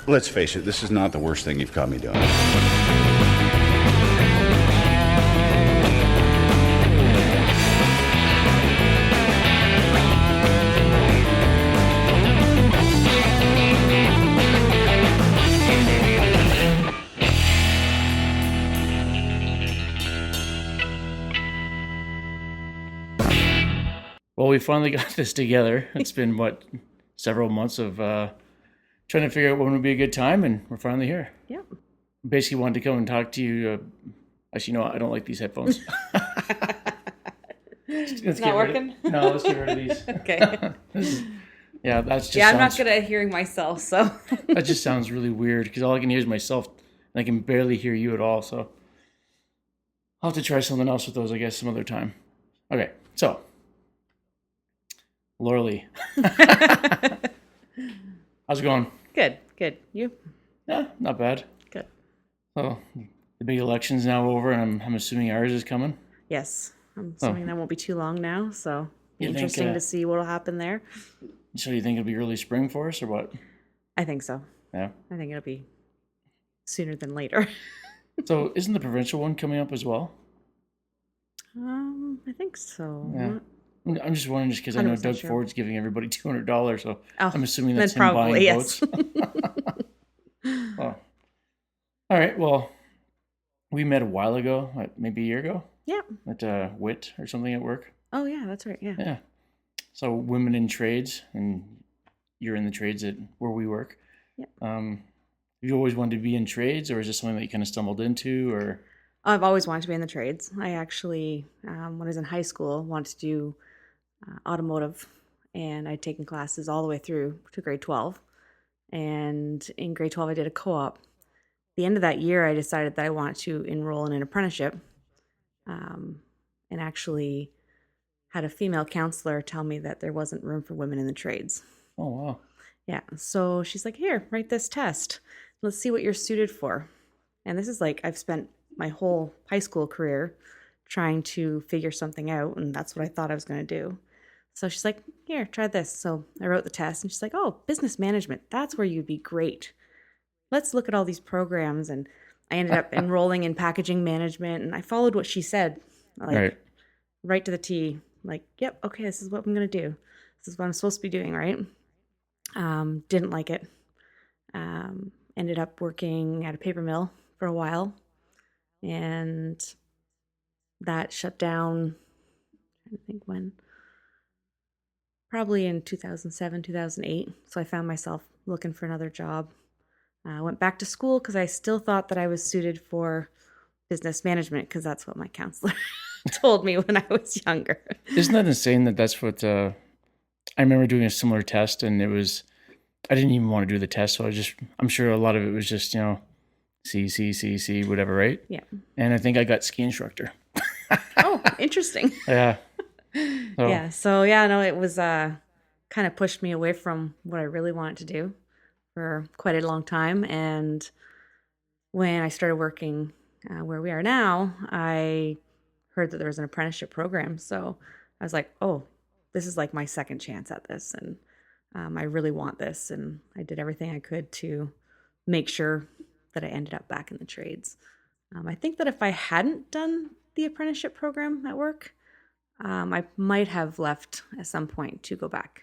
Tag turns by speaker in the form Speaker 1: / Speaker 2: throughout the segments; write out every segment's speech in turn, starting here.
Speaker 1: let's face it, this is not the worst thing you've caught me doing.
Speaker 2: Well, we finally got this together. It's been, several months of trying to figure out when would be a good time, and we're finally here.
Speaker 3: Yep.
Speaker 2: Basically wanted to come and talk to you. Actually, no, I don't like these headphones.
Speaker 3: It's not working?
Speaker 2: No, let's get rid of these.
Speaker 3: Okay.
Speaker 2: That's just
Speaker 3: I'm not good at hearing myself, so.
Speaker 2: That just sounds really weird, because all I can hear is myself, and I can barely hear you at all, so I'll have to try something else with those, I guess, some other time. Okay, so Lauralee. How's it going?
Speaker 3: Good. You?
Speaker 2: Yeah, not bad.
Speaker 3: Good.
Speaker 2: So the big election's now over, and I'm assuming ours is coming.
Speaker 3: Yes. I'm assuming that won't be too long now, so interesting to see what'll happen there.
Speaker 2: So you think it'll be early spring for us, or what?
Speaker 3: I think so.
Speaker 2: Yeah.
Speaker 3: I think it'll be sooner than later.
Speaker 2: So isn't the provincial one coming up as well?
Speaker 3: I think so.
Speaker 2: Yeah. I'm just wondering, just because I know Doug Ford's giving everybody $200, so I'm assuming that's him
Speaker 3: probably,
Speaker 2: buying
Speaker 3: yes.
Speaker 2: votes. Oh. All right. Well, we met a while ago, maybe a year ago.
Speaker 3: Yeah.
Speaker 2: At WIT or something at work.
Speaker 3: Oh yeah, that's right. Yeah.
Speaker 2: Yeah. So women in trades, and you're in the trades at where we work.
Speaker 3: Yeah.
Speaker 2: Have you always wanted to be in trades, or is this something that you kind of stumbled into, or?
Speaker 3: I've always wanted to be in the trades. I actually, when I was in high school, wanted to do automotive, and I'd taken classes all the way through to grade 12. And in grade 12, I did a co-op. At the end of that year, I decided that I wanted to enroll in an apprenticeship, and actually had a female counselor tell me that there wasn't room for women in the trades.
Speaker 2: Oh, wow.
Speaker 3: Yeah. So she's like, here, write this test. Let's see what you're suited for. And this is like, I've spent my whole high school career trying to figure something out, and that's what I thought I was going to do. So she's like, here, try this. So I wrote the test, and she's like, oh, business management, that's where you'd be great. Let's look at all these programs. And I ended up enrolling in packaging management, and I followed what she said, like right to the T. Like, yep, okay, this is what I'm going to do. This is what I'm supposed to be doing, right? Didn't like it. Ended up working at a paper mill for a while, and that shut down, I don't think when, probably in 2007, 2008. So I found myself looking for another job. I went back to school because I still thought that I was suited for business management, because that's what my counselor told me when I was younger.
Speaker 2: Isn't that insane that that's what, I remember doing a similar test, and I didn't even want to do the test. So I'm sure a lot of it was just, C, whatever, right?
Speaker 3: Yeah.
Speaker 2: And I think I got ski instructor.
Speaker 3: Oh, interesting.
Speaker 2: Yeah.
Speaker 3: So it was kind of pushed me away from what I really wanted to do for quite a long time. And when I started working where we are now, I heard that there was an apprenticeship program. So I was like, oh, this is like my second chance at this, and I really want this. And I did everything I could to make sure that I ended up back in the trades. I think that if I hadn't done the apprenticeship program at work, I might have left at some point to go back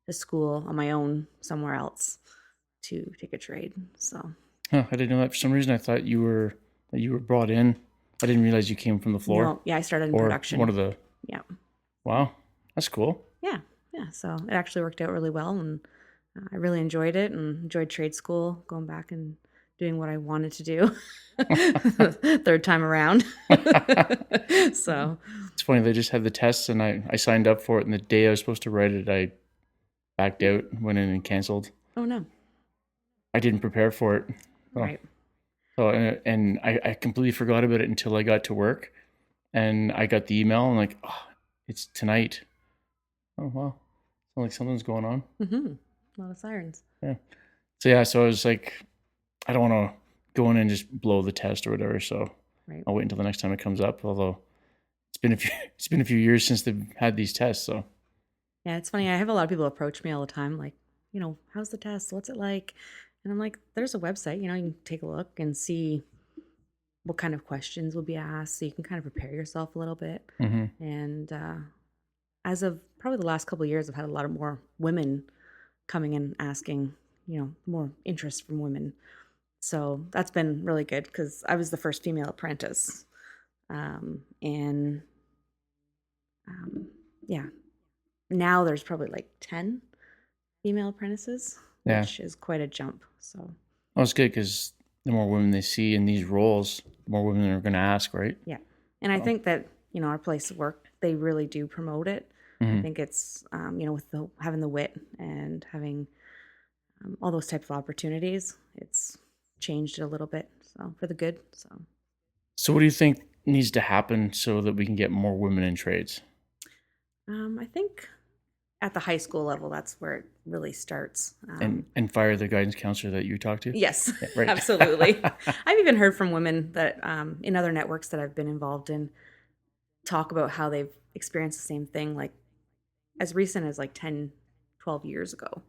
Speaker 3: to school on my own somewhere else to take a trade. So
Speaker 2: I didn't know that. For some reason, I thought you were brought in. I didn't realize you came from the floor.
Speaker 3: No, yeah, I started in production.
Speaker 2: One of the.
Speaker 3: Yeah.
Speaker 2: Wow, that's cool.
Speaker 3: Yeah. So it actually worked out really well, and I really enjoyed it, and enjoyed trade school, going back and doing what I wanted to do. Third time around. So
Speaker 2: it's funny, they just had the tests, and I signed up for it, and the day I was supposed to write it, I backed out, went in and canceled.
Speaker 3: Oh no.
Speaker 2: I didn't prepare for it.
Speaker 3: Right.
Speaker 2: So and I completely forgot about it until I got to work, and I got the email, and like, oh, it's tonight. Oh wow. Sounds like something's going on.
Speaker 3: Mm-hmm. A lot of sirens.
Speaker 2: Yeah. So I was like, I don't want to go in and just blow the test or whatever. So I'll wait until the next time it comes up. Although it's been a few years since they've had these tests. So yeah,
Speaker 3: it's funny. I have a lot of people approach me all the time, like, how's the test? What's it like? And I'm like, there's a website, you can take a look and see what kind of questions will be asked, so you can kind of prepare yourself a little bit.
Speaker 2: Mm-hmm.
Speaker 3: And as of probably the last couple of years, I've had a lot of more women coming in asking, more interest from women. So that's been really good because I was the first female apprentice. And yeah, now there's probably like 10 female apprentices,
Speaker 2: Yeah.
Speaker 3: which is quite a jump. So
Speaker 2: Well, it's good because the more women they see in these roles, the more women are going to ask, right?
Speaker 3: yeah. And I think that, our place of work, they really do promote it.
Speaker 2: Mm-hmm.
Speaker 3: I think it's, with having the wit and having all those types of opportunities, it's changed it a little bit. So for the good.
Speaker 2: So what do you think needs to happen so that we can get more women in trades?
Speaker 3: I think at the high school level, that's where it really starts.
Speaker 2: And fire the guidance counselor that you talked to?
Speaker 3: Yes,
Speaker 2: Yeah, right.
Speaker 3: absolutely. I've even heard from women that in other networks that I've been involved in talk about how they've experienced the same thing, like as recent as like 10, 12 years ago.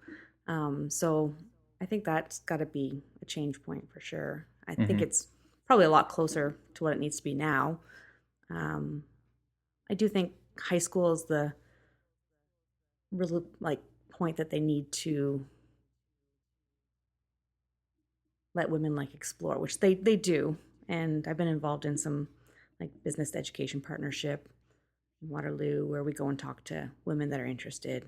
Speaker 3: So I think that's got to be a change point for sure. I think it's probably a lot closer to what it needs to be now. I do think high school is the really point that they need to let women explore, which they do. And I've been involved in some business education partnership in Waterloo where we go and talk to women that are interested.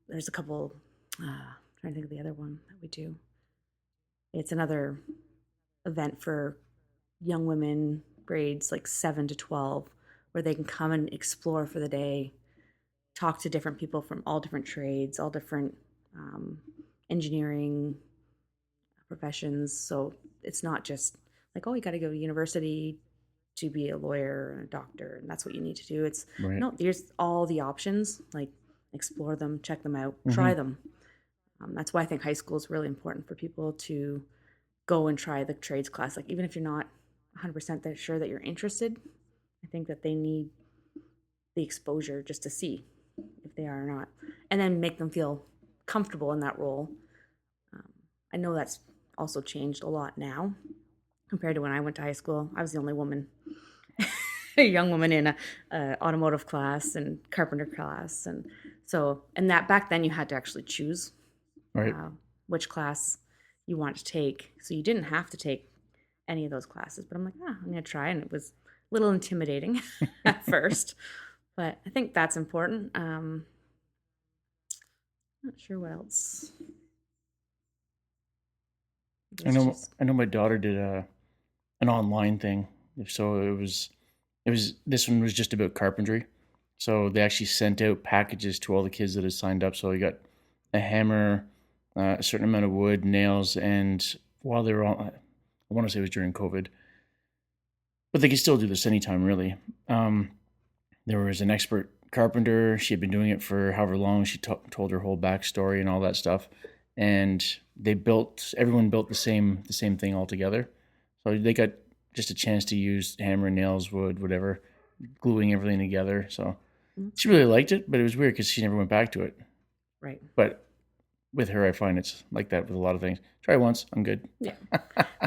Speaker 3: There's a couple, trying to think of the other one that we do. It's another event for young women, grades 7 to 12, where they can come and explore for the day, talk to different people from all different trades, all different engineering professions. So it's not just you got to go to university to be a lawyer and a doctor, and that's what you need to do. It's
Speaker 2: Right.
Speaker 3: no, there's all the options, explore them, check them out, try them. That's why I think high school is really important for people to go and try the trades class. Even if you're not 100% sure that you're interested, I think that they need the exposure just to see if they are or not, and then make them feel comfortable in that role. I know that's also changed a lot now compared to when I went to high school. I was the only woman, a young woman in a automotive class and carpenter class, and that back then you had to actually choose
Speaker 2: Right.
Speaker 3: which class you wanted to take. So you didn't have to take any of those classes, but I'm like, I'm going to try. And it was a little intimidating at first, but I think that's important. Not sure what else.
Speaker 2: I know my daughter did an online thing. So it was this one was just about carpentry. So they actually sent out packages to all the kids that had signed up. So you got a hammer, a certain amount of wood, nails, and while they were on, I want to say it was during COVID, but they could still do this anytime really. There was an expert carpenter. She had been doing it for however long. She told her whole backstory and all that stuff, and everyone built the same thing all together. So they got just a chance to use hammer, nails, wood, whatever, gluing everything together. So she really liked it, but it was weird because she never went back to it.
Speaker 3: Right.
Speaker 2: But with her, I find it's like that with a lot of things. Try once, I'm good.
Speaker 3: Yeah.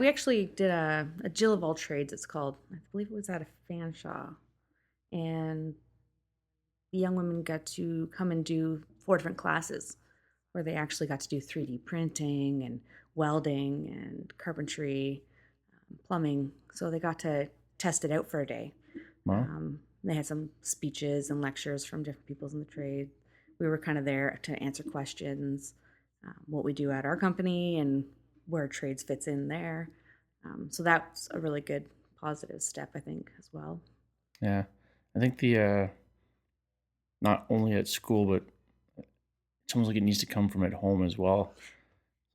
Speaker 3: We actually did a Jill of all trades, it's called. I believe it was at a Fanshawe. And the young women got to come and do 4 different classes where they actually got to do 3D printing and welding and carpentry, plumbing. So they got to test it out for a day.
Speaker 2: Wow.
Speaker 3: They had some speeches and lectures from different people in the trade. We were kind of there to answer questions, what we do at our company and where trades fits in there. So that's a really good positive step, I think, as well.
Speaker 2: Yeah. I think the not only at school, but it's almost like it needs to come from at home as well.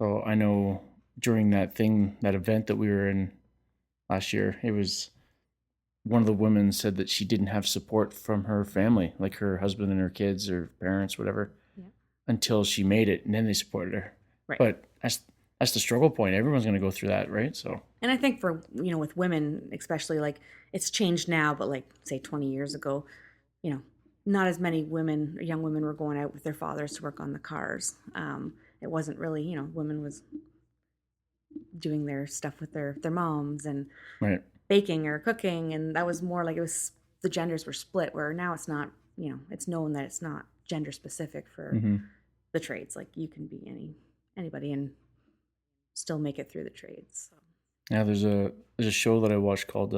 Speaker 2: So I know during that event that we were in last year, it was one of the women said that she didn't have support from her family, like her husband and her kids or parents, whatever, until she made it, and then they supported her.
Speaker 3: Right.
Speaker 2: But that's the struggle point. Everyone's going to go through that, right? So.
Speaker 3: And I think for, with women, especially, it's changed now, but say 20 years ago, not as many women, young women were going out with their fathers to work on the cars. it wasn't really, you know, women was doing their stuff with their moms and
Speaker 2: Right.
Speaker 3: baking or cooking, and that was more like it was the genders were split, where now it's not, you know, it's known that it's not gender specific for the trades. Like you can be anybody and still make it through the trades. So.
Speaker 2: Yeah, there's a show that I watched called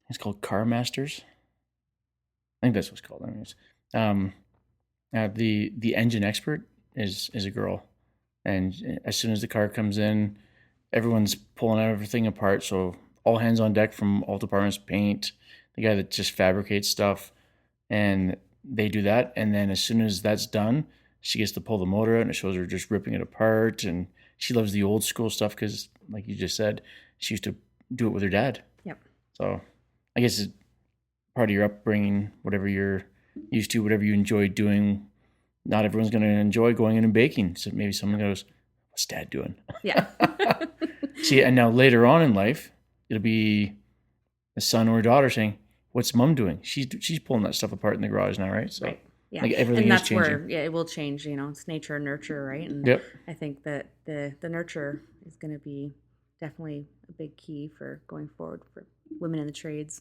Speaker 2: it's called Car Masters. I think that's what it's called. Anyways, the engine expert is a girl, and as soon as the car comes in, everyone's pulling everything apart. So all hands on deck from all departments, paint, the guy that just fabricates stuff, and they do that. And then as soon as that's done, she gets to pull the motor out, and it shows her just ripping it apart. And she loves the old school stuff because, like you just said, she used to do it with her dad.
Speaker 3: Yep.
Speaker 2: So I guess it's part of your upbringing, whatever you're used to, whatever you enjoy doing. Not everyone's going to enjoy going in and baking. So maybe someone goes, "What's Dad doing?"
Speaker 3: Yeah.
Speaker 2: See, and now later on in life, it'll be a son or a daughter saying, "What's Mom doing?" She's pulling that stuff apart in the garage now, right? So,
Speaker 3: right. Yeah.
Speaker 2: like everything
Speaker 3: and
Speaker 2: is
Speaker 3: that's
Speaker 2: changing.
Speaker 3: where it will change. You know, it's nature and nurture, right? And
Speaker 2: Yep.
Speaker 3: I think that the nurture is going to be definitely a big key for going forward for women in the trades.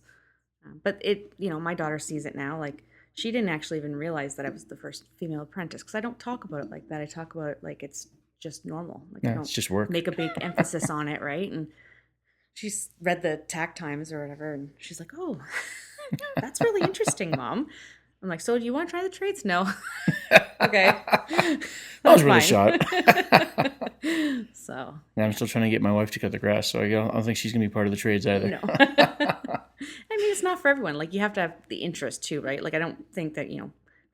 Speaker 3: But it, you know, my daughter sees it now. Like she didn't actually even realize that I was the first female apprentice because I don't talk about it like that. I talk about it like it's just normal. Like I
Speaker 2: Yeah,
Speaker 3: don't
Speaker 2: it's just work.
Speaker 3: make a big emphasis on it, right? And she's read the tack times or whatever, and she's like, "Oh, that's really interesting, Mom." I'm like, "So do you want to try the trades?" No. Okay.
Speaker 2: That was worth a shot.
Speaker 3: So.
Speaker 2: Yeah, I'm still trying to get my wife to cut the grass, so I don't think she's gonna be part of the trades either.
Speaker 3: No. I mean, it's not for everyone. Like, you have to have the interest too, right? Like, I don't think that, you know,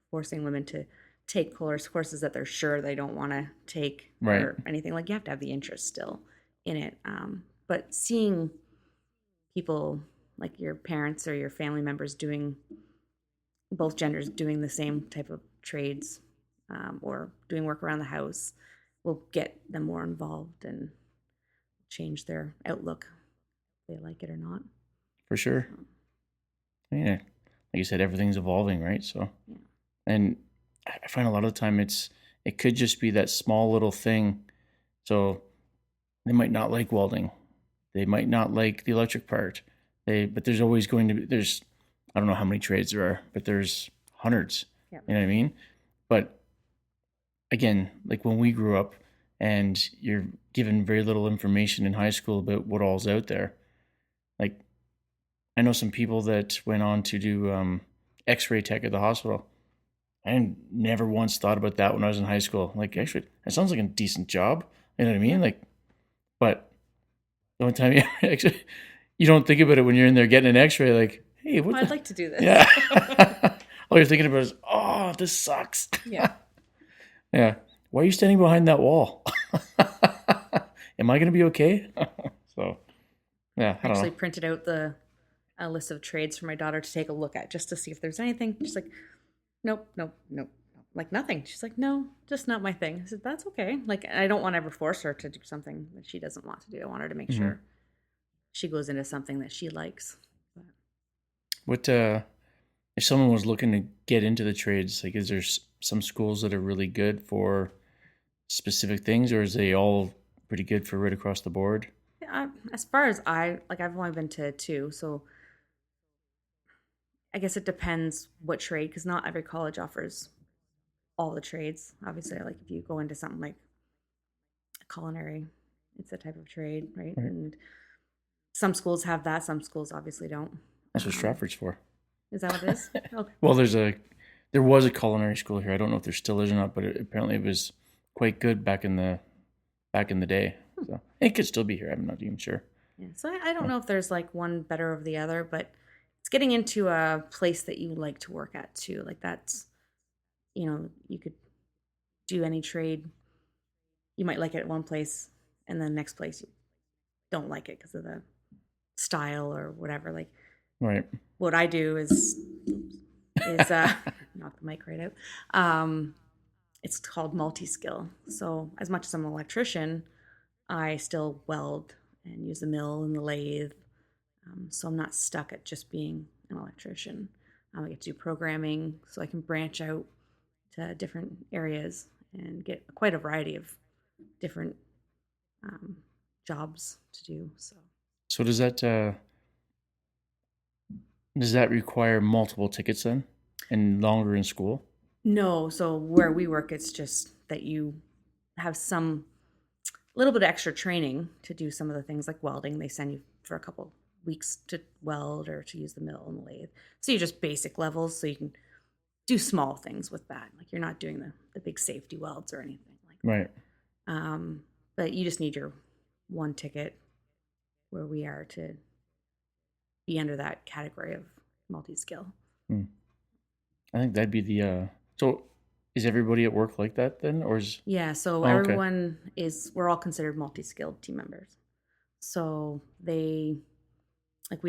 Speaker 3: forcing women to take courses that they're sure they don't want to take
Speaker 2: Right.
Speaker 3: or anything. Like, you have to have the interest still in it. But seeing people like your parents or your family members doing, both genders doing the same type of trades or doing work around the house will get them more involved and change their outlook, if they like it or not.
Speaker 2: For sure. Yeah. Like you said, everything's evolving, right? So,
Speaker 3: Yeah.
Speaker 2: and I find a lot of the time it could just be that small little thing. So they might not like welding. They might not like the electric part. But there's always going to be, I don't know how many trades there are, but there's hundreds.
Speaker 3: Yep.
Speaker 2: You know what I mean? But again, like when we grew up and you're given very little information in high school about what all's out there. Like I know some people that went on to do x-ray tech at the hospital. I never once thought about that when I was in high school. Like, actually, that sounds like a decent job. You know what I mean? Like, but the only time you don't think about it when you're in there getting an x-ray, like, hey,
Speaker 3: I'd like to do this.
Speaker 2: Yeah. All you're thinking about is, oh, this sucks.
Speaker 3: Yeah.
Speaker 2: Yeah. Why are you standing behind that wall? Am I going to be okay? So, yeah. I
Speaker 3: Actually printed out a list of trades for my daughter to take a look at just to see if there's anything. She's like, nope. Like nothing. She's like, no, just not my thing. I said, that's okay. Like, I don't want to ever force her to do something that she doesn't want to do. I want her to make sure she goes into something that she likes. But.
Speaker 2: What, if someone was looking to get into the trades, like, is there some schools that are really good for specific things, or is they all pretty good for right across the board?
Speaker 3: Yeah, as far as I've only been to 2, so I guess it depends what trade, because not every college offers all the trades. Obviously, like if you go into something like culinary, it's a type of trade, right? And some schools have that, some schools obviously don't.
Speaker 2: That's what Stratford's for.
Speaker 3: Is that what it is? Okay.
Speaker 2: Well, there was a culinary school here. I don't know if there still is or not, but apparently it was quite good back in the day. So it could still be here. I'm not even sure.
Speaker 3: Yeah. So I don't know if there's like one better over the other, but it's getting into a place that you like to work at too. Like that's, you know, you could do any trade. You might like it at one place, and then next place you don't like it because of the style or whatever. Like,
Speaker 2: right.
Speaker 3: What I do is knock the mic right out. It's called multi-skill. So as much as I'm an electrician, I still weld and use the mill and the lathe. So I'm not stuck at just being an electrician. I get to do programming, so I can branch out to different areas and get quite a variety of different jobs to do.
Speaker 2: So does that require multiple tickets then, and longer in school?
Speaker 3: No, so where we work, it's just that you have some little bit of extra training to do some of the things like welding. They send you for a couple weeks to weld or to use the mill and the lathe. So you're just basic levels, so you can do small things with that. Like you're not doing the big safety welds or anything like that.
Speaker 2: Right.
Speaker 3: But you just need your one ticket where we are to be under that category of multi-skill.
Speaker 2: I think that'd be the so is everybody at work like that then, or is
Speaker 3: Yeah, so
Speaker 2: okay.
Speaker 3: everyone we're all considered multi-skilled team members. So we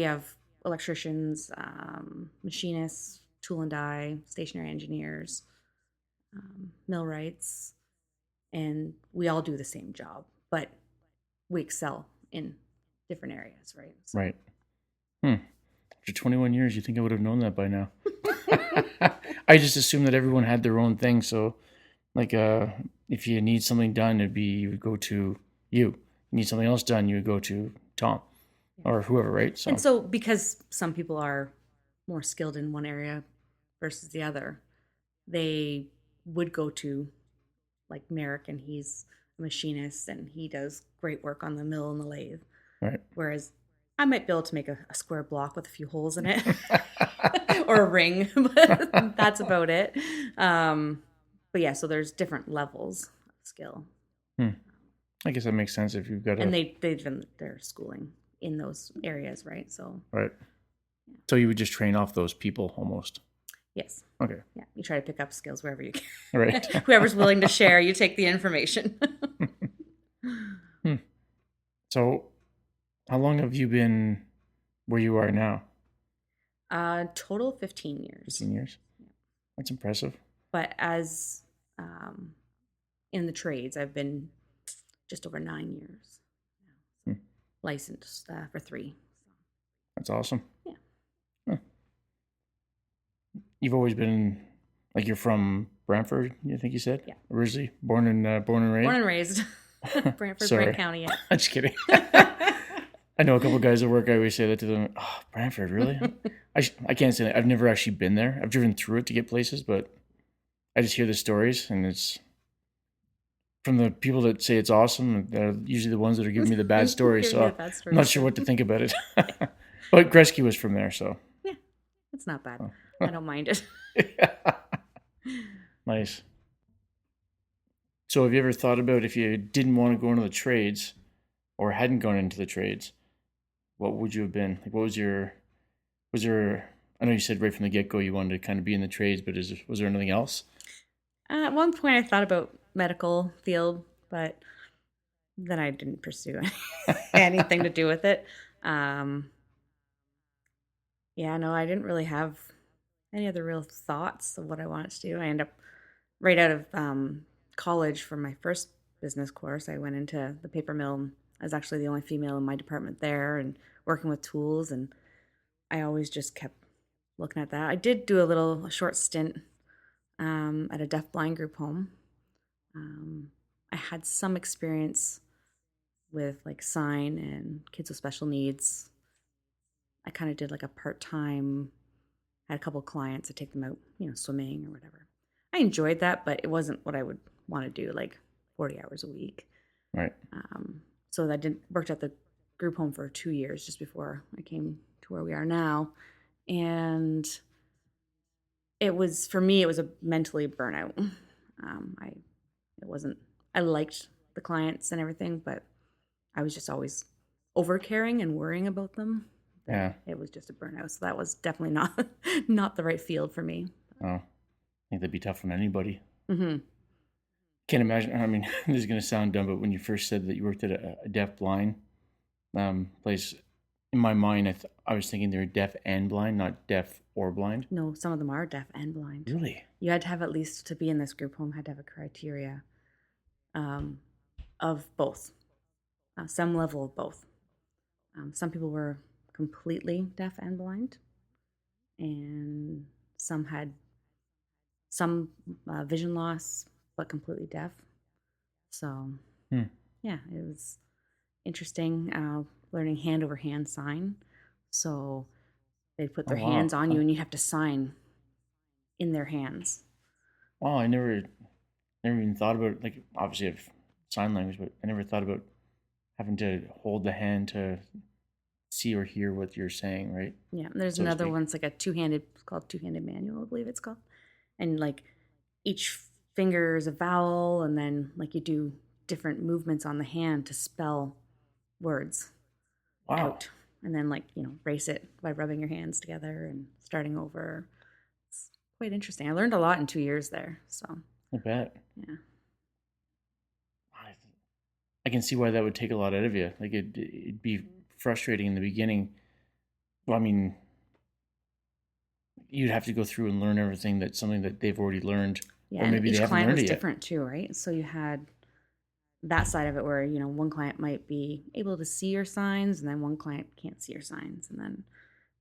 Speaker 3: have electricians, machinists, tool and die, stationary engineers, millwrights, and we all do the same job, but we excel in different areas, right? So,
Speaker 2: Right. After 21 years, you think I would have known that by now. I just assumed that everyone had their own thing. So, like, if you need something done, you would go to you. You need something else done, you would go to Tom or whoever, right?
Speaker 3: And so because some people are more skilled in one area versus the other, they would go to like Merrick, and he's a machinist and he does great work on the mill and the lathe.
Speaker 2: Right.
Speaker 3: Whereas I might be able to make a square block with a few holes in it or a ring, but that's about it. But yeah, so there's different levels of skill.
Speaker 2: I guess that makes sense if you've got
Speaker 3: and they've done their schooling in those areas, right? So
Speaker 2: right. So you would just train off those people almost.
Speaker 3: yes.
Speaker 2: Okay.
Speaker 3: Yeah, you try to pick up skills wherever you can.
Speaker 2: Right.
Speaker 3: Whoever's willing to share, you take the information.
Speaker 2: So how long have you been where you are now?
Speaker 3: Total 15 years.
Speaker 2: 15 years.
Speaker 3: Yeah.
Speaker 2: That's impressive.
Speaker 3: But as in the trades, I've been just over 9 years now. Licensed for 3.
Speaker 2: That's awesome.
Speaker 3: Yeah.
Speaker 2: Huh. You've always been, like, you're from Brantford, you think you said?
Speaker 3: Yeah.
Speaker 2: Originally born and raised?
Speaker 3: Born and raised. Brantford,
Speaker 2: Sorry.
Speaker 3: Brant County, yeah.
Speaker 2: I'm just kidding. I know a couple of guys at work, I always say that to them. Oh, Brantford, really? I can't say that. I've never actually been there. I've driven through it to get places, but I just hear the stories, and it's from the people that say it's awesome. They're usually the ones that are giving me the bad stories, so I'm not sure what to think about it. But Gretzky was from there, so.
Speaker 3: Yeah, it's not bad. I don't mind it.
Speaker 2: Nice. So have you ever thought about if you didn't want to go into the trades or hadn't gone into the trades, what would you have been? Like, what was there, I know you said right from the get-go you wanted to kind of be in the trades, but was there anything else?
Speaker 3: At one point I thought about medical field, but then I didn't pursue anything to do with it. Yeah, no, I didn't really have any other real thoughts of what I wanted to do. I ended up right out of college for my first business course. I went into the paper mill. I was actually the only female in my department there and working with tools, and I always just kept looking at that. I did do a short stint at a deaf-blind group home. I had some experience with like sign and kids with special needs. I kind of did like a part-time, had a couple of clients to take them out, swimming or whatever. I enjoyed that, but it wasn't what I would want to do, like 40 hours a week.
Speaker 2: Right.
Speaker 3: So I worked at the group home for 2 years just before I came to where we are now. And for me, it was a mentally burnout. I liked the clients and everything, but I was just always over caring and worrying about them.
Speaker 2: Yeah.
Speaker 3: It was just a burnout. So that was definitely not the right field for me.
Speaker 2: Oh, I think that'd be tough on anybody.
Speaker 3: Mm-hmm.
Speaker 2: Can't imagine. I mean, this is going to sound dumb, but when you first said that you worked at a deaf-blind place, in my mind, I was thinking they were deaf and blind, not deaf or blind.
Speaker 3: No, some of them are deaf and blind.
Speaker 2: Really?
Speaker 3: You had to have, at least to be in this group home, had to have a criteria of both, some level of both. Some people were completely deaf and blind, and some had some vision loss, but completely deaf. So,
Speaker 2: Hmm.
Speaker 3: yeah, it was interesting learning hand over hand sign. So they'd put
Speaker 2: Oh,
Speaker 3: their
Speaker 2: wow.
Speaker 3: hands on you and you have to sign in their hands.
Speaker 2: Wow, I never even thought about, like, obviously I have sign language, but I never thought about having to hold the hand to see or hear what you're saying, right?
Speaker 3: Yeah, and there's
Speaker 2: So to
Speaker 3: another
Speaker 2: speak.
Speaker 3: one. It's like it's called two-handed manual, I believe it's called. And like each finger is a vowel, and then like you do different movements on the hand to spell words
Speaker 2: Wow,
Speaker 3: out. And then like, race it by rubbing your hands together and starting over. It's quite interesting. I learned a lot in 2 years there. So,
Speaker 2: I bet.
Speaker 3: yeah.
Speaker 2: I I can see why that would take a lot out of you. Like it'd be frustrating in the beginning. Well, I mean, you'd have to go through and learn everything that's something that they've already learned,
Speaker 3: Yeah,
Speaker 2: or
Speaker 3: and
Speaker 2: maybe they
Speaker 3: each
Speaker 2: haven't
Speaker 3: client
Speaker 2: learned
Speaker 3: was
Speaker 2: it yet.
Speaker 3: different too, right? So you had that side of it where, one client might be able to see your signs, and then one client can't see your signs, and then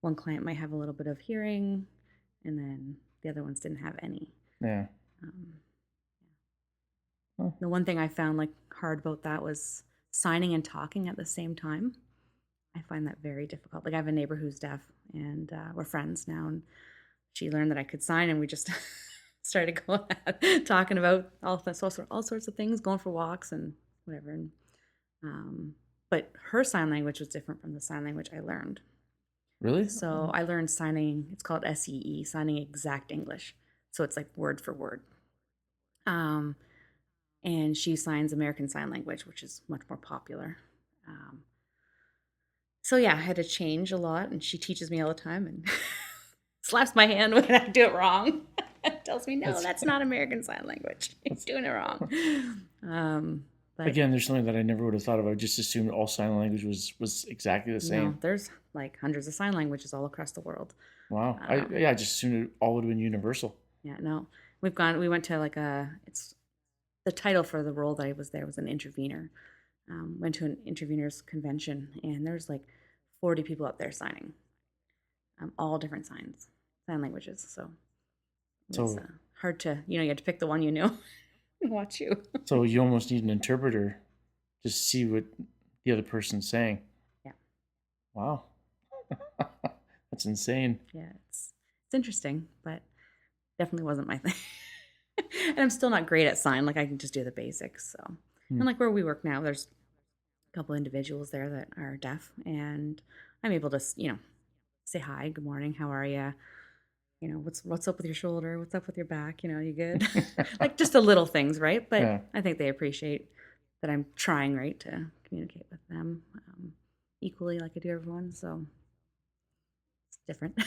Speaker 3: one client might have a little bit of hearing, and then the other ones didn't have any.
Speaker 2: Yeah.
Speaker 3: Um,
Speaker 2: Huh.
Speaker 3: the one thing I found like hard about that was signing and talking at the same time. I find that very difficult. Like I have a neighbor who's deaf, and we're friends now, and she learned that I could sign, and we just started going talking about all sorts of things, going for walks and whatever. And but her sign language was different from the sign language I learned.
Speaker 2: Really?
Speaker 3: So I learned signing. It's called SEE, signing exact English. So it's like word for word. Um, and she signs American Sign Language, which is much more popular. Um, so yeah, I had to change a lot, and she teaches me all the time and slaps my hand when I do it wrong. Tells me, no, that's not American Sign Language. You're doing it wrong. But
Speaker 2: Again, there's something that I never would have thought of. I just assumed all sign language was exactly the
Speaker 3: no,
Speaker 2: same.
Speaker 3: there's like hundreds of sign languages all across the world.
Speaker 2: Wow. I just assumed it all would have been universal.
Speaker 3: Yeah, no, we went to like it's the title for the role that I was there was an intervener. Went to an interveners convention, and there's like 40 people up there signing, all different sign languages. So it's
Speaker 2: So
Speaker 3: hard to, you had to pick the one you knew and watch you.
Speaker 2: so you almost need an interpreter just to see what the other person's saying.
Speaker 3: Yeah.
Speaker 2: Wow. That's insane.
Speaker 3: Yeah, it's interesting, but definitely wasn't my thing. And I'm still not great at sign. Like I can just do the basics. So, and like where we work now, there's a couple individuals there that are deaf, and I'm able to, say hi, good morning, how are you? What's up with your shoulder? What's up with your back? You good? Like just the little things, right? But
Speaker 2: Yeah.
Speaker 3: I think they appreciate that I'm trying, right, to communicate with them equally, like I do everyone. So it's different.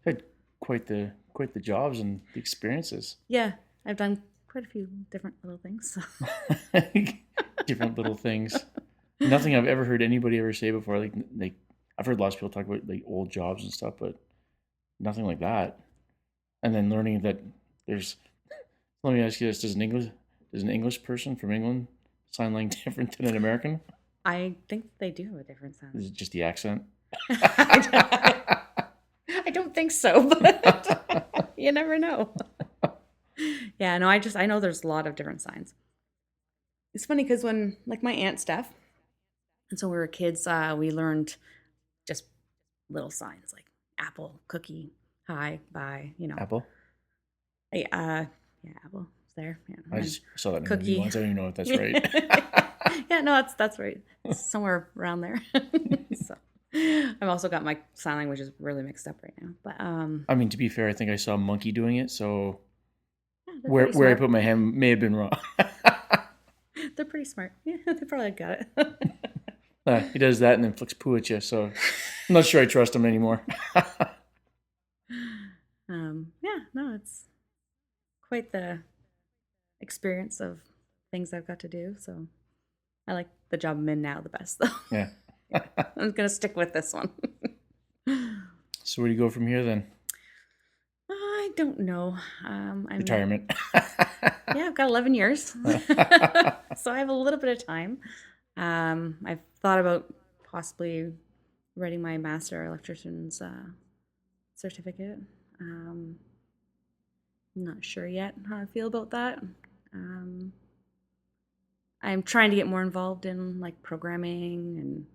Speaker 2: Had quite the jobs and the experiences.
Speaker 3: Yeah, I've done quite a few different little things. So.
Speaker 2: Different little things. Nothing I've ever heard anybody ever say before. Like I've heard lots of people talk about like old jobs and stuff, but nothing like that. And then learning that there's. Let me ask you this: does an English person from England sign language different than an American?
Speaker 3: I think they do have a different sound.
Speaker 2: Is it just the accent?
Speaker 3: I don't think so, but you never know. Yeah, no, I know there's a lot of different signs. It's funny because when, like, my aunt's deaf, and so when we were kids, we learned just little signs like apple, cookie, hi, bye,
Speaker 2: Apple.
Speaker 3: Yeah, apple is there. Yeah,
Speaker 2: I just saw that in
Speaker 3: cookie.
Speaker 2: the movie once. I don't even know if that's right.
Speaker 3: Yeah, no, that's right. It's somewhere around there. So I've also got my sign language is really mixed up right now. But
Speaker 2: I mean, to be fair, I think I saw a monkey doing it, so
Speaker 3: yeah,
Speaker 2: where I put my hand may have been wrong.
Speaker 3: They're pretty smart. Yeah, they probably got it.
Speaker 2: He does that and then flicks poo at you, so I'm not sure I trust him anymore.
Speaker 3: Yeah, no, it's quite the experience of things I've got to do. So I like the job I'm in now the best, though.
Speaker 2: Yeah.
Speaker 3: I'm gonna stick with this one.
Speaker 2: So where do you go from here then?
Speaker 3: I don't know.
Speaker 2: Retirement.
Speaker 3: Yeah, I've got 11 years, so I have a little bit of time. I've thought about possibly writing my master electrician's certificate. I'm not sure yet how I feel about that. I'm trying to get more involved in like programming and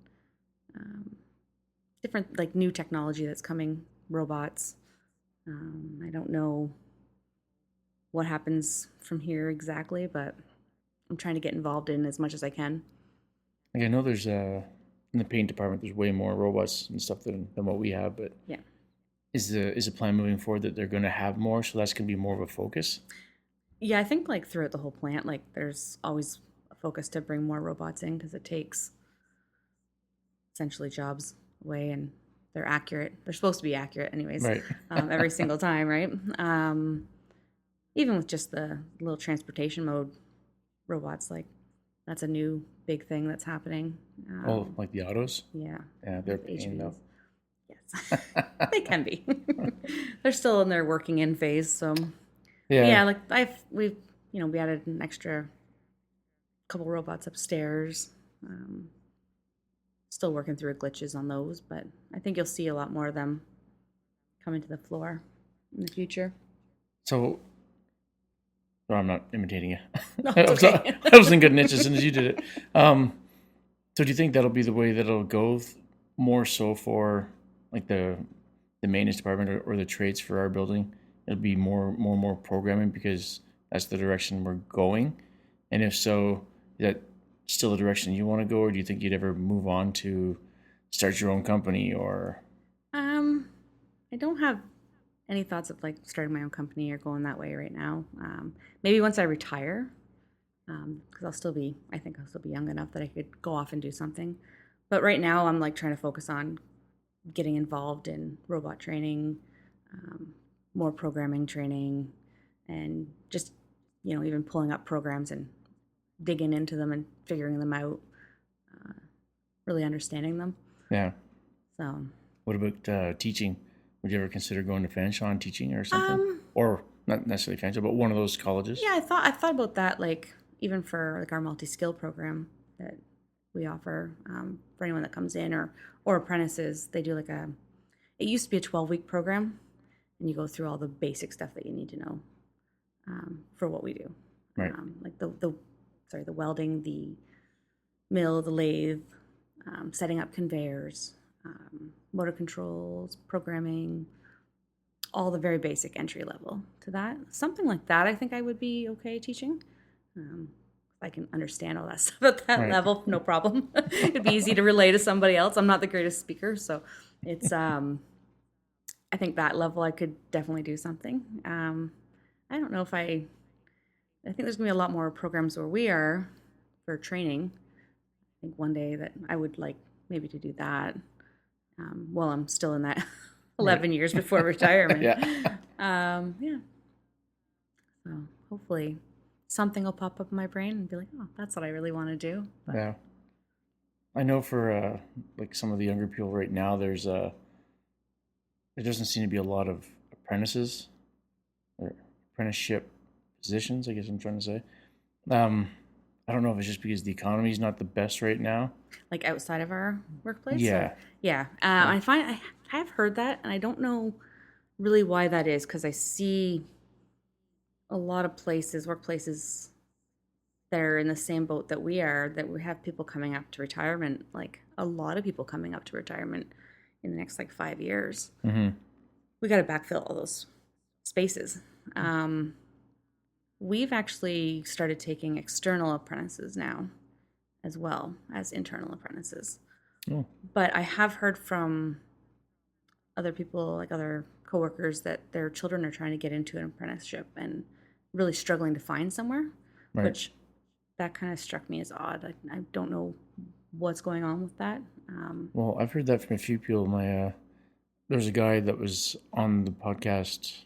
Speaker 3: different like new technology that's coming, robots. I don't know what happens from here exactly, but I'm trying to get involved in as much as I can.
Speaker 2: Like I know there's in the paint department there's way more robots and stuff than what we have, but
Speaker 3: Yeah.
Speaker 2: Is the plan moving forward that they're going to have more, so that's going to be more of a focus?
Speaker 3: Yeah, I think like throughout the whole plant, like there's always a focus to bring more robots in because it takes essentially jobs away, and they're accurate. They're supposed to be accurate anyways,
Speaker 2: Right.
Speaker 3: every single time, right? Even with just the little transportation mode robots, like that's a new big thing that's happening.
Speaker 2: Oh, like the autos?
Speaker 3: Yeah.
Speaker 2: Yeah, they're pain though.
Speaker 3: Yes, they can be. They're still in their working in phase, so
Speaker 2: Yeah.
Speaker 3: yeah. Like we added an extra couple robots upstairs. Still working through glitches on those, but I think you'll see a lot more of them coming to the floor in the future.
Speaker 2: So, no, I'm not imitating you.
Speaker 3: No, it's okay.
Speaker 2: I was in good niche as soon as you did it. So do you think that'll be the way that it'll go more so for like the maintenance department or the trades for our building? It'll be more programming because that's the direction we're going. And if so, is that still the direction you want to go, or do you think you'd ever move on to start your own company or?
Speaker 3: I don't have any thoughts of like starting my own company or going that way right now. Maybe once I retire, because I think I'll still be young enough that I could go off and do something. But right now I'm like trying to focus on getting involved in robot training, more programming training, and just, even pulling up programs and digging into them and figuring them out, really understanding them.
Speaker 2: Yeah.
Speaker 3: So.
Speaker 2: What about teaching? Would you ever consider going to Fanshawe teaching or something? Or not necessarily Fanshawe, but one of those colleges?
Speaker 3: Yeah, I thought about that, like even for like our multi-skill program that we offer for anyone that comes in or apprentices. They do it used to be a 12-week program, and you go through all the basic stuff that you need to know for what we do.
Speaker 2: Right.
Speaker 3: Like the welding, the mill, the lathe, setting up conveyors, motor controls, programming, all the very basic entry level to that. Something like that, I think I would be okay teaching. I can understand all that stuff at that level, no problem. It'd be easy to relay to somebody else. I'm not the greatest speaker, so it's, I think that level I could definitely do something. I don't know if I think there's gonna be a lot more programs where we are for training. I think one day that I would like maybe to do that while I'm still in that 11 years before retirement.
Speaker 2: Yeah.
Speaker 3: Yeah. So hopefully something will pop up in my brain and be like, oh, that's what I really want to do. But.
Speaker 2: Yeah. I know for like some of the younger people right now, there doesn't seem to be a lot of apprentices or apprenticeship positions, I guess I'm trying to say. I don't know if it's just because the economy is not the best right now.
Speaker 3: Like outside of our workplace?
Speaker 2: Yeah.
Speaker 3: Yeah. I find I have heard that, and I don't know really why that is, because I see a lot of workplaces that are in the same boat that we are, that we have people coming up to retirement, like a lot of people coming up to retirement in the next 5 years.
Speaker 2: Mm-hmm.
Speaker 3: We got to backfill all those spaces. We've actually started taking external apprentices now as well as internal apprentices.
Speaker 2: Oh.
Speaker 3: But I have heard from other people, like other coworkers, that their children are trying to get into an apprenticeship and really struggling to find somewhere, which that kind of struck me as odd. I don't know what's going on with that.
Speaker 2: Well, I've heard that from a few people. There's a guy that was on the podcast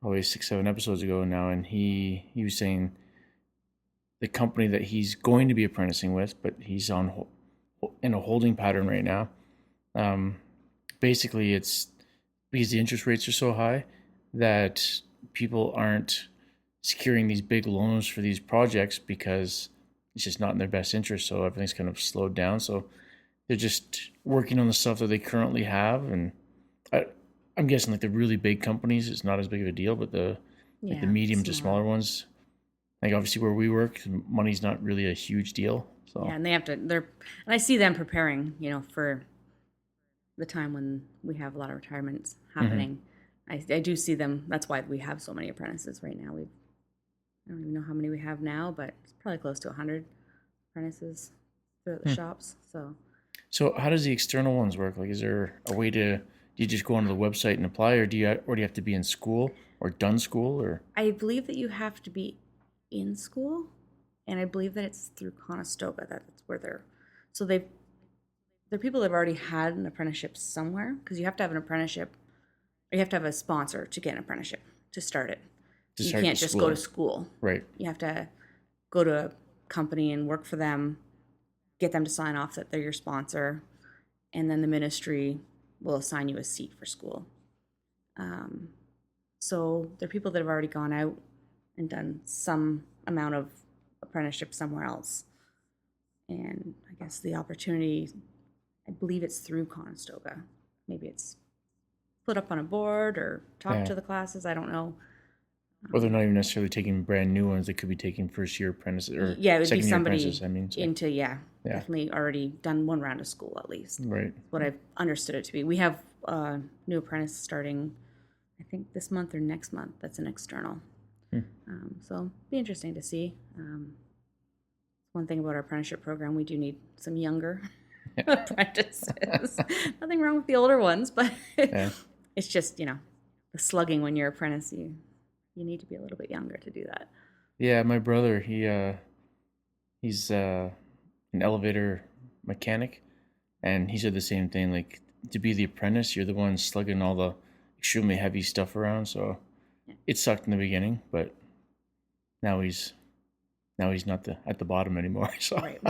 Speaker 2: probably 6-7 episodes ago now, and he was saying the company that he's going to be apprenticing with, but he's in a holding pattern right now. Basically, it's because the interest rates are so high that people aren't securing these big loans for these projects because it's just not in their best interest. So everything's kind of slowed down. So they're just working on the stuff that they currently have. And I'm guessing the really big companies, it's not as big of a deal, but the medium to smaller ones, like obviously where we work, money's not really a huge deal. So
Speaker 3: Yeah, and and I see them preparing, for the time when we have a lot of retirements happening. I do see them. That's why we have so many apprentices right now. I don't even know how many we have now, but it's probably close to 100 apprentices throughout the shops.
Speaker 2: So how does the external ones work? Like, is there a way do you just go onto the website and apply, or do you have to be in school or done school, or?
Speaker 3: I believe that you have to be in school, and I believe that it's through Conestoga. That's where they're people that have already had an apprenticeship somewhere, because you have to have an apprenticeship, or you have to have a sponsor to get an apprenticeship to start it. You can't just go to school.
Speaker 2: Right.
Speaker 3: You have to go to a company and work for them, get them to sign off that they're your sponsor, and then the ministry will assign you a seat for school. So there are people that have already gone out and done some amount of apprenticeship somewhere else. And I guess the opportunity, I believe it's through Conestoga. Maybe it's put up on a board or talk to the classes. I don't know.
Speaker 2: Or they're not even necessarily taking brand new ones. They could be taking first-year apprentices or
Speaker 3: it would be somebody
Speaker 2: apprentices.
Speaker 3: Definitely already done one round of school at least.
Speaker 2: Right.
Speaker 3: What I've understood it to be. We have a new apprentice starting, I think this month or next month. That's an external. So it'll be interesting to see. One thing about our apprenticeship program, we do need some younger apprentices. Nothing wrong with the older ones, but it's just, the slugging when you're apprentice. You need to be a little bit younger to do that.
Speaker 2: Yeah, my brother, he's an elevator mechanic, and he said the same thing. Like, to be the apprentice, you're the one slugging all the extremely heavy stuff around. So it sucked in the beginning, but now he's not at the bottom anymore. So
Speaker 3: right.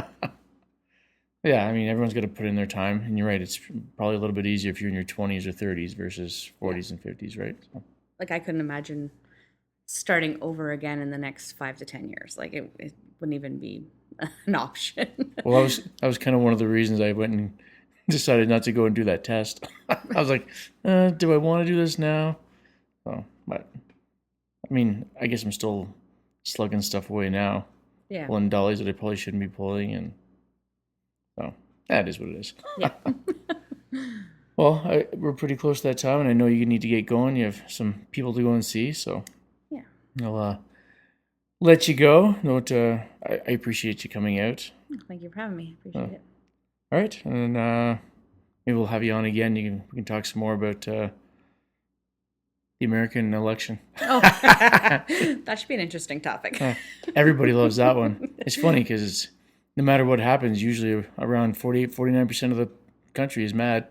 Speaker 2: yeah, I mean, everyone's got to put in their time, and you're right. It's probably a little bit easier if you're in your 20s or 30s versus 40s and 50s, right? So.
Speaker 3: Like, I couldn't imagine starting over again in the next 5 to 10 years. Like, it wouldn't even be an option.
Speaker 2: Well, that was kind of one of the reasons I went and decided not to go and do that test. I was like, do I want to do this now? So, but I mean, I guess I'm still slugging stuff away now.
Speaker 3: Yeah.
Speaker 2: Pulling dollies that I probably shouldn't be pulling, and so that is what it is.
Speaker 3: Yeah.
Speaker 2: Well, we're pretty close to that time, and I know you need to get going. You have some people to go and see, so
Speaker 3: yeah,
Speaker 2: I'll let you go. I appreciate you coming out.
Speaker 3: Thank you for having me. Appreciate it.
Speaker 2: All right, and then maybe we'll have you on again. We can talk some more about the American election.
Speaker 3: Oh, that should be an interesting topic.
Speaker 2: Everybody loves that one. It's funny because no matter what happens, usually around 49% of the country is mad.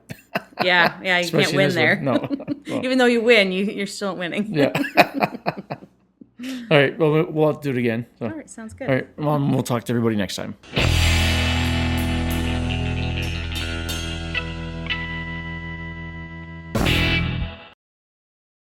Speaker 3: Yeah, you can't win there.
Speaker 2: No. Well,
Speaker 3: even though you win, you're still winning.
Speaker 2: Yeah. All right, well, we'll have to do it again. So.
Speaker 3: All right, sounds good.
Speaker 2: All right, Mom, we'll talk to everybody next time.